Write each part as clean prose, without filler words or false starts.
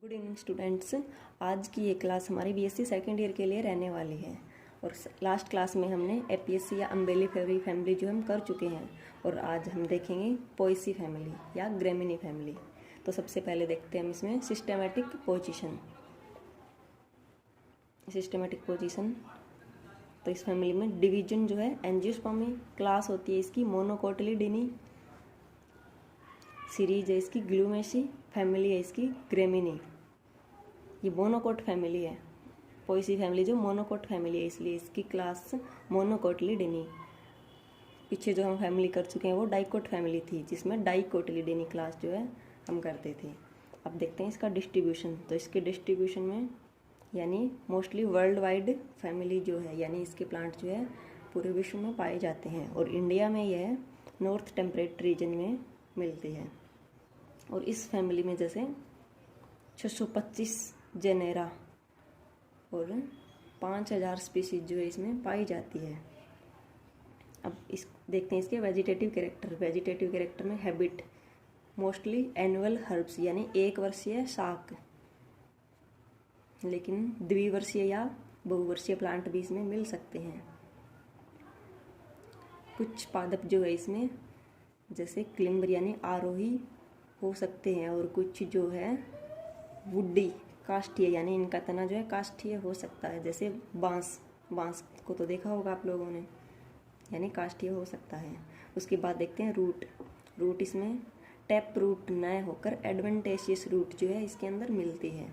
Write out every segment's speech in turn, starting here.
Good evening students. आज की ये क्लास हमारी बीएससी सेकेंड ईयर के लिए रहने वाली है। और लास्ट क्लास में हमने एपीएससी या अम्बेलिफेरी फैमिली जो हम कर चुके हैं, और आज हम देखेंगे पोएसी फैमिली या ग्रेमिनी फैमिली। तो सबसे पहले देखते हैं हम इसमें सिस्टमेटिक पोजीशन। तो इस फैमिली में डिवीजन जो है एंजियोस्पर्मी, क्लास होती है इसकी मोनोकोटिलिडीनी, सीरीज है इसकी ग्लूमेसी, फैमिली है इसकी ग्रेमिनी। ये मोनोकोट फैमिली है, पोएसी फैमिली जो मोनोकोट फैमिली है, इसलिए इसकी क्लास मोनोकोटिलिडीनी। पीछे जो हम फैमिली कर चुके हैं वो डाइकोट फैमिली थी, जिसमें डाइकोटिलिडीनी क्लास जो है हम करते थे। अब देखते हैं इसका डिस्ट्रीब्यूशन। तो इसके डिस्ट्रीब्यूशन में यानी मोस्टली वर्ल्ड वाइड फैमिली जो है, यानी इसके प्लांट जो है पूरे विश्व में पाए जाते हैं, और इंडिया में यह नॉर्थ टेम्परेट रीजन में मिलती है। और इस फैमिली में जैसे 625 जेनेरा और 5000 स्पीसीज जो है इसमें पाई जाती है। अब इस देखते हैं इसके वेजिटेटिव कैरेक्टर में हैबिट मोस्टली एनुअल हर्ब्स, यानी एक वर्षीय शाक, लेकिन द्विवर्षीय या बहुवर्षीय प्लांट भी इसमें मिल सकते हैं। कुछ पादप जो है इसमें जैसे क्लिम्बर यानी आरोही हो सकते हैं, और कुछ जो है वुडी काष्ठीय, यानी इनका तना जो है काष्ठीय हो सकता है। जैसे बांस को तो देखा होगा आप लोगों ने, यानी काष्ठीय हो सकता है। उसके बाद देखते हैं रूट इसमें टैप रूट न होकर एडवेंटेशियस रूट जो है इसके अंदर मिलती है,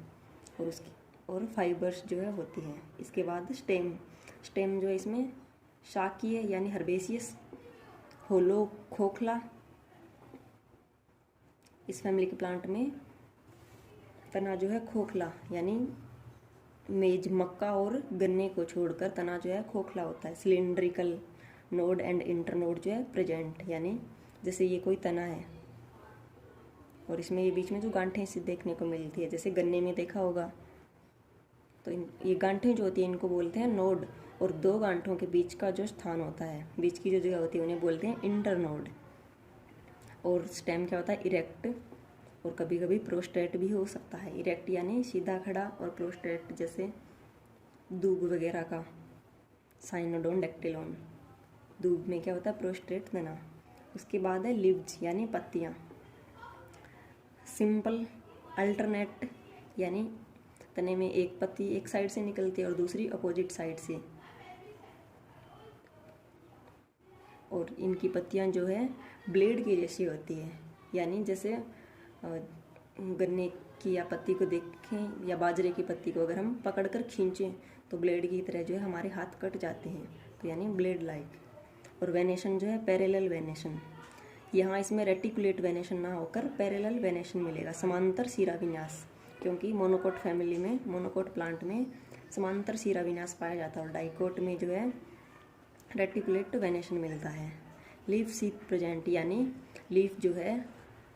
और फाइबर्स जो है होती है। इसके बाद स्टेम जो है इसमें शाकीय यानी हर्बेसियस, होलो खोखला। इस फैमिली के प्लांट में तना जो है खोखला, यानी मेज, मक्का और गन्ने को छोड़कर तना जो है खोखला होता है। सिलिंड्रिकल नोड एंड इंटरनोड जो है प्रेजेंट, यानी जैसे ये कोई तना है और इसमें ये बीच में जो गांठें इसे देखने को मिलती है, जैसे गन्ने में देखा होगा। तो ये गांठें जो होती हैं इनको बोलते हैं नोड, और दो गांठों के बीच का जो स्थान होता है, बीच की जो जगह होती है, उन्हें बोलते हैं इंटरनोड। और स्टेम क्या होता है इरेक्ट, और कभी कभी प्रोस्ट्रेट भी हो सकता है। इरेक्ट यानी सीधा खड़ा, और प्रोस्ट्रेट जैसे दूब वगैरह का, साइनोडोन डेक्टिलोन। दूब में क्या होता है प्रोस्ट्रेट तना। उसके बाद है लिव्स यानी पत्तियाँ, सिंपल अल्टरनेट, यानी तने में एक पत्ती एक साइड से निकलती है और दूसरी अपोजिट साइड से, और इनकी पत्तियां जो है ब्लेड की जैसी होती है। यानी जैसे गन्ने की या पत्ती को देखें या बाजरे की पत्ती को अगर हम पकड़कर खींचें तो ब्लेड की तरह जो है हमारे हाथ कट जाते हैं, तो यानी ब्लेड लाइक। और वेनेशन जो है पैरेलल वेनेशन, यहाँ इसमें रेटिकुलेट वेनेशन ना होकर पैरेलल वेनेशन मिलेगा, समांतर सिरा विन्यास, क्योंकि मोनोकोट फैमिली में, मोनोकोट प्लांट में समांतर सिरा विन्यास पाया जाता है, और डाइकोट में जो है रेटिकुलेट वेनेशन मिलता है। लीफ सीथ प्रेजेंट, यानी लीफ जो है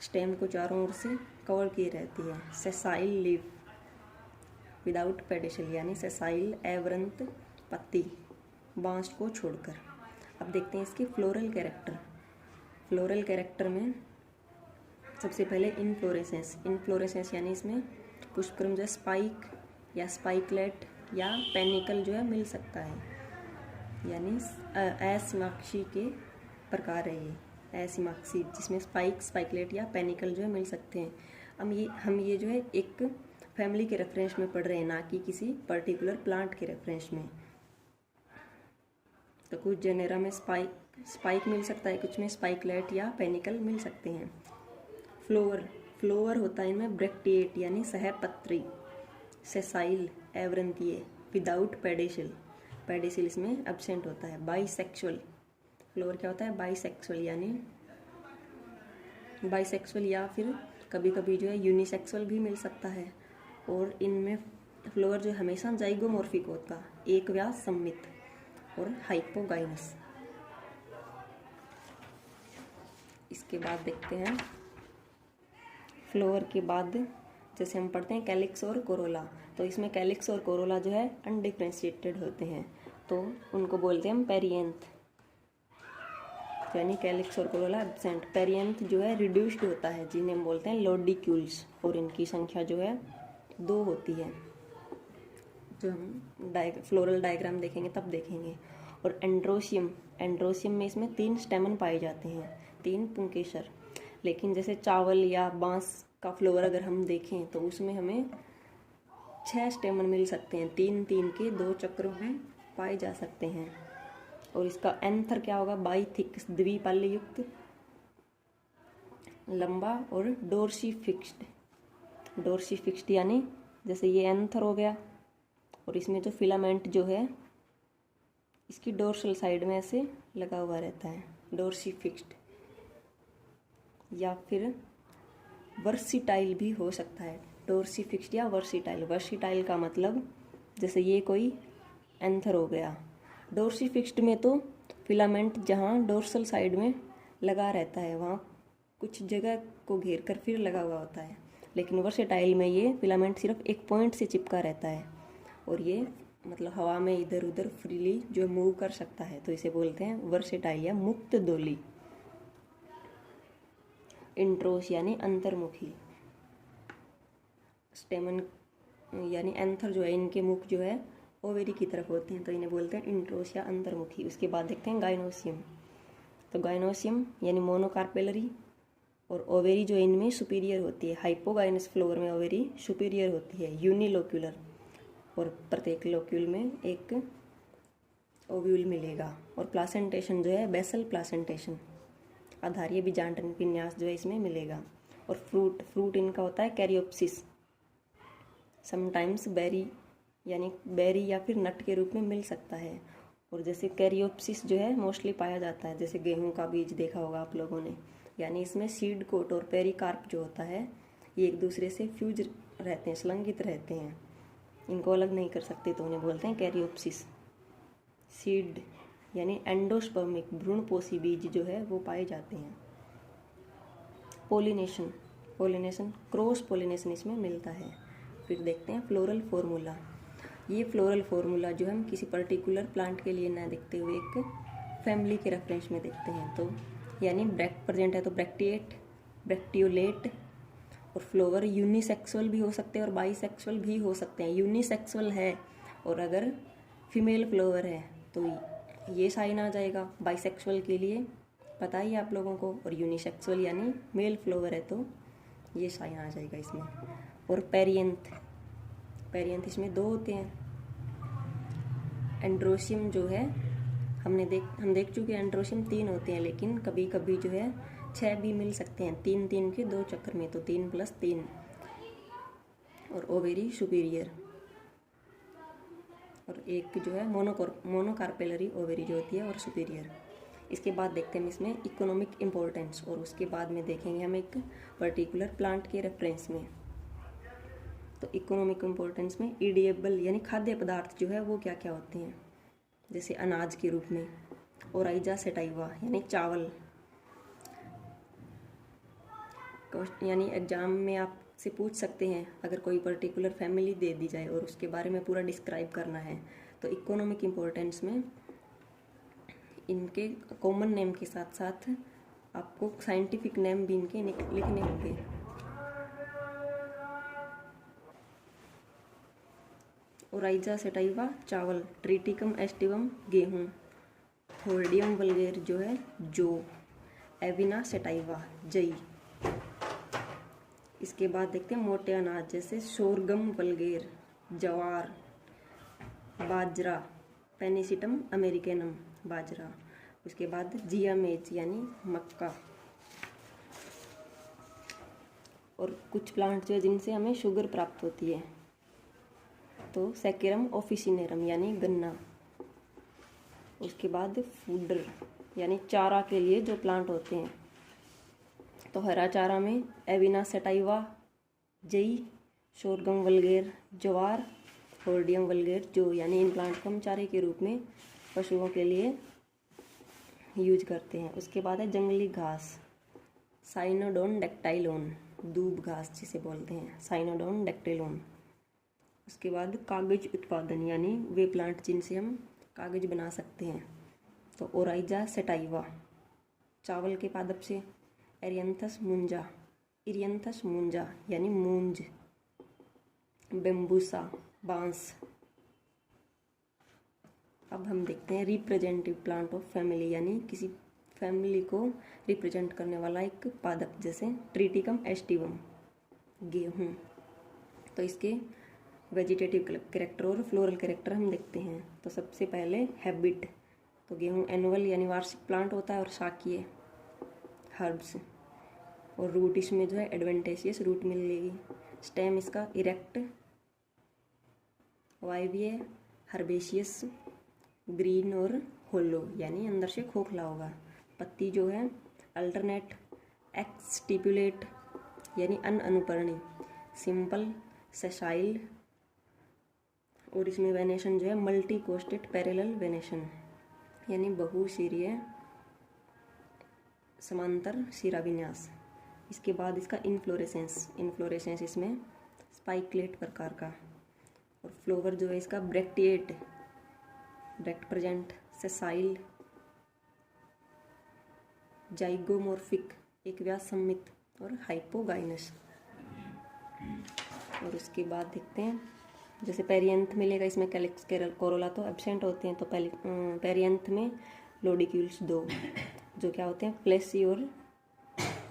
स्टेम को चारों ओर से कवर किए रहती है। सेसाइल लीफ विदाउट पेडिसल, यानी सेसाइल एवरंत पत्ती बांस को छोड़कर। अब देखते हैं इसके फ्लोरल कैरेक्टर में सबसे पहले इनफ्लोरेसेंस यानी इसमें पुष्पक्रम जो स्पाइक या स्पाइकलेट या पेनिकल जो है मिल सकता है, यानी एसिमाक्षी के प्रकार है ये एसिमाक्षी, जिसमें स्पाइकलेट या पेनिकल जो है मिल सकते हैं। हम ये जो है एक फैमिली के रेफरेंस में पढ़ रहे हैं, ना कि किसी पर्टिकुलर प्लांट के रेफरेंस में। तो कुछ जेनेरा में स्पाइक मिल सकता है, कुछ में स्पाइकलेट या पेनिकल मिल सकते हैं। फ्लोवर होता है इनमें ब्रैक्टिएट यानी सहपत्री, सेसाइल एवरंतीय विदाउट पेडिसल इसमें एब्सेंट होता है। बाइसेक्सुअल फ्लोवर क्या होता है बाइसेक्सुअल, यानी बाइसेक्सुअल या फिर कभी कभी जो है यूनिसेक्सुअल भी मिल सकता है। और इनमें फ्लोवर जो हमेशा जाइगोमॉर्फिक होता, एक व्यास सममित और हाइपोगाइनस। इसके बाद देखते हैं फ्लोवर के बाद जैसे हम पढ़ते हैं कैलिक्स और कोरोला, तो इसमें कैलिक्स और कोरोला जो है अनडिफ्रेंशिएटेड होते हैं, तो उनको बोलते हैं हम पेरियंथ, यानी कैलिक्स और कोरोला एब्सेंट। पेरियंथ जो है रिड्यूस्ड होता है, जिन्हें हम बोलते हैं लोडिक्यूल्स, और इनकी संख्या जो है दो होती है, जो हम फ्लोरल डायग्राम देखेंगे तब देखेंगे। और एंड्रोशियम, एंड्रोशियम में इसमें 3 स्टेमन पाए जाते हैं, 3 पुंकेसर। लेकिन जैसे चावल या बांस का फ्लोर अगर हम देखें तो उसमें हमें 6 स्टेमन मिल सकते हैं, 3-3 के 2 चक्रों में पाए जा सकते हैं। और इसका एंथर क्या होगा, बाइथिक्स, द्विपाल्य युक्त, लंबा और डोर्सी फिक्स्ड। डोर्सी फिक्स्ड यानी जैसे ये एंथर हो गया, और इसमें जो फिलामेंट जो है इसकी डोर्सल साइड में ऐसे लगा हुआ रहता है, डोर्सी फिक्स्ड। या फिर वर्सिटाइल भी हो सकता है, डोर्सी फिक्स्ड या वर्सिटाइल। वर्सिटाइल का मतलब जैसे ये कोई एंथर हो गया। डोर्सी फिक्स्ड में तो फिलामेंट जहाँ डोर्सल साइड में लगा रहता है वहाँ कुछ जगह को घेर कर फिर लगा हुआ होता है। लेकिन वर्सेटाइल में ये फिलामेंट सिर्फ एक पॉइंट से चिपका रहता है, और ये मतलब हवा में इधर उधर फ्रीली जो मूव कर सकता है, तो इसे बोलते हैं वर्सेटाइल या मुक्त दोली। इंट्रोस यानी अंतर्मुखी। स्टेमन यानी एंथर जो है, इनके मुख जो है ओवेरी की तरफ होते हैं, तो इन्हें बोलते हैं इंट्रोस या अंतर्मुखी। उसके बाद देखते हैं गाइनोसियम। तो गाइनोसियम यानी मोनोकार्पेलरी, और ओवेरी जो इनमें सुपीरियर होती है। हाइपोगाइनस फ्लोर में ओवेरी सुपीरियर होती है, यूनिलोक्यूलर, और प्रत्येक लोक्यूल में एक ओव्यूल मिलेगा। और प्लासेंटेशन जो है बेसल प्लासेंटेशन, आधारीय बीजांडन विन्यास जो है इसमें मिलेगा। और फ्रूट इनका होता है कैरियोप्सिस, समटाइम्स बेरी यानी बेरी या फिर नट के रूप में मिल सकता है। और जैसे कैरियोप्सिस जो है मोस्टली पाया जाता है, जैसे गेहूं का बीज देखा होगा आप लोगों ने, यानी इसमें सीड कोट और पेरिकार्प जो होता है ये एक दूसरे से फ्यूज रहते हैं, संलग्नित रहते हैं, इनको अलग नहीं कर सकते, तो उन्हें बोलते हैं कैरियोप्सिस। सीड यानी एंडोस्पर्मिक भ्रूणपोषी बीज जो है वो पाए जाते हैं। पोलिनेशन, पोलिनेशन क्रॉस पोलिनेशन इसमें मिलता है। फिर देखते हैं फ्लोरल फॉर्मूला। ये फ्लोरल फॉर्मूला जो हम किसी पर्टिकुलर प्लांट के लिए ना देखते हुए एक फैमिली के रेफरेंस में देखते हैं। तो यानी ब्रैक्ट प्रेजेंट है तो ब्रैक्टिएट, ब्रैक्टियोलेट। और फ्लोवर यूनिसेक्सुअल भी हो सकते हैं और बाईसेक्सुअल भी हो सकते हैं। यूनिसेक्सुअल है और अगर फीमेल फ्लोवर है तो ये साइन आ जाएगा, बाईसेक्सुअल के लिए पता ही है आप लोगों को, और यूनिसेक्सुअल यानी मेल फ्लोवर है तो ये साइन आ जाएगा इसमें। और पेरियंथ, पेरियंथ इसमें 2 होते हैं। एंड्रोशियम जो है हम देख चुके हैं, एंड्रोशियम 3 होते हैं, लेकिन कभी कभी जो है 6 भी मिल सकते हैं, 3-3 के 2 चक्कर में, तो 3 + 3। और ओवेरी सुपीरियर, और एक जो है मोनोकार्पेलरी ओवेरी जो होती है और सुपीरियर। इसके बाद देखते हैं इसमें इकोनॉमिक इम्पोर्टेंस, और उसके बाद में देखेंगे हम एक पर्टिकुलर प्लांट के रेफरेंस में। तो इकोनॉमिक इम्पोर्टेंस में ईडिएबल यानी खाद्य पदार्थ जो है वो क्या क्या होते हैं, जैसे अनाज के रूप में ओराइजा सेटाइवा यानी चावल। यानी एग्जाम में आपसे पूछ सकते हैं, अगर कोई पर्टिकुलर फैमिली दे दी जाए और उसके बारे में पूरा डिस्क्राइब करना है, तो इकोनॉमिक इम्पोर्टेंस में इनके कॉमन नेम के साथ साथ आपको साइंटिफिक नेम भी इनके लिखने होंगे। ओराइजा सेटाइवा चावल, ट्रिटिकम एस्टिवम गेहूँ, थोर्डियम वल्गेर जो है जौ, एविना सेटाइवा जई। इसके बाद देखते हैं मोटे अनाज जैसे सोरगम वल्गेर जवार, बाजरा पेनिसिटम अमेरिकनम बाजरा। उसके बाद जिया मेज यानी मक्का। और कुछ प्लांट जो है जिनसे हमें शुगर प्राप्त होती है, तो सेकेरम ऑफिसिनेरम यानी गन्ना। उसके बाद फूडर यानी चारा के लिए जो प्लांट होते हैं, तो हरा चारा में एविना सेटाइवा जई, सोरगम वल्गेर ज्वार, होर्डियम वल्गेर जो, यानी इन प्लांट को हम चारे के रूप में पशुओं के लिए यूज करते हैं। उसके बाद है जंगली घास, साइनोडोन डेक्टाइलोन, दूब घास जिसे बोलते हैं, साइनोडोन डेक्टाइलोन। उसके बाद कागज उत्पादन यानी वे प्लांट जिनसे हम कागज बना सकते हैं, तो ओराइजा सेटाइवा चावल के पादप से, एरियंथस मुंजा, इरियंथस मुंजा यानी मूंज, बेम्बूसा बांस। अब हम देखते हैं रिप्रेजेंटेटिव प्लांट ऑफ फैमिली, यानी किसी फैमिली को रिप्रेजेंट करने वाला एक पादप, जैसे ट्रिटिकम एस्टिवम गेहूँ। तो इसके वेजिटेटिव कैरेक्टर और फ्लोरल कैरेक्टर हम देखते हैं। तो सबसे पहले हैबिट, तो गेहूँ एनुअल यानी वार्षिक प्लांट होता है और शाकीय हर्ब्स। और रूट इसमें जो है एडवेंटेशियस रूट मिलेगी। स्टेम इसका इरेक्ट, वायवीय, हर्बेशियस, ग्रीन और होलो यानी अंदर से खोखला होगा। पत्ती जो है अल्टरनेट, एक्सटिपुलेट यानी अनुपर्णी, सिंपल, सेसाइल। और इसमें वेनेशन जो है मल्टी कोस्टेड पैरेलल वेनेशन यानी बहुशिरीय समांतर शिराविन्यास। इसके बाद इसका इनफ्लोरेसेंस इसमें स्पाइकलेट प्रकार का। और फ्लोवर जो है इसका bracteate, bract present, sessile, zygomorphic एक व्यास सम्मित और हाइपोगाइनस। और उसके बाद देखते हैं जैसे पेरियंथ मिलेगा इसमें कैलिक्स कोरोला तो एब्सेंट होते हैं। तो पेरियंथ में लोडिक्यूल्स 2 जो क्या होते हैं फ्लेसी और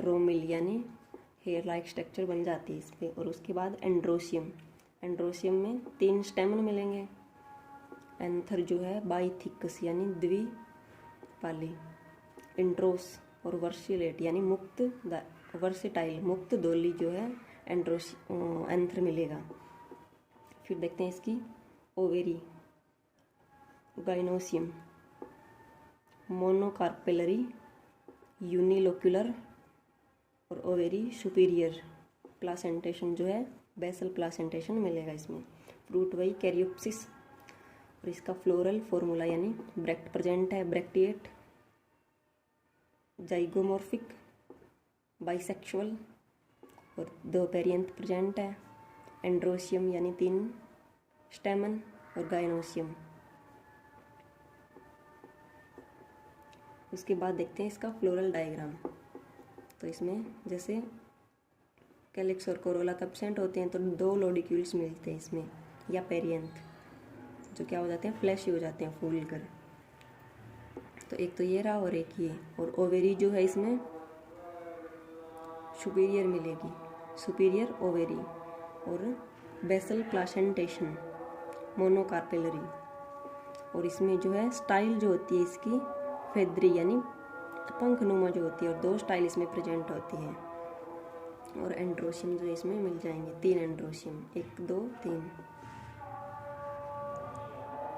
रोमिल यानी हेयर लाइक स्ट्रक्चर बन जाती है इस पर। और उसके बाद एंड्रोसियम में 3 स्टेमन मिलेंगे। एंथर जो है बाइथिकस यानी द्विपाली। इंट्रोस और वर्सिलेट यानी वर्सिटाइल मुक्त दोली जो है एंथर मिलेगा। फिर देखते हैं इसकी ओवेरी, गाइनोसियम, मोनोकार्पेलरी, यूनिलोक्यूलर और ओवेरी सुपीरियर। प्लासेंटेशन जो है बेसल प्लासेंटेशन मिलेगा इसमें। फ्रूट वही कैरियोप्सिस। और इसका फ्लोरल फॉर्मूला यानी ब्रैक्ट प्रेजेंट है, ब्रैक्टिएट, जाइगोमॉर्फिक, बाइसेक्सुअल और 2 पेरियंथ प्रेजेंट है। एंड्रोसियम यानी 3 स्टेमन और गाइनोसियम। उसके बाद देखते हैं इसका फ्लोरल डायग्राम। तो इसमें जैसे कैलिक्स और कोरोला एब्सेंट होते हैं तो 2 लोडिक्यूल्स मिलते हैं इसमें या पेरियंथ, जो क्या हो जाते हैं फ्लैशी हो जाते हैं फूल कर। तो एक तो ये रहा और एक ये। और ओवेरी जो है इसमें सुपीरियर मिलेगी, सुपीरियर ओवेरी। और बेसल प्लासेंटेशन, मोनोकार्पेलरी। और इसमें जो है स्टाइल जो होती है इसकी फेद्री यानी पंखनुमा जो होती है, और 2 स्टाइल इसमें प्रेजेंट होती है। और एंड्रोसियम जो इसमें मिल जाएंगे 3 एंड्रोसियम, 1 2 3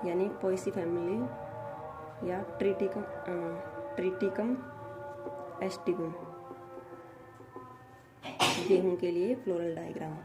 यानी पोएसी फैमिली या ट्रिटिकम एस्टिगम गेहूं के लिए फ्लोरल डायग्राम।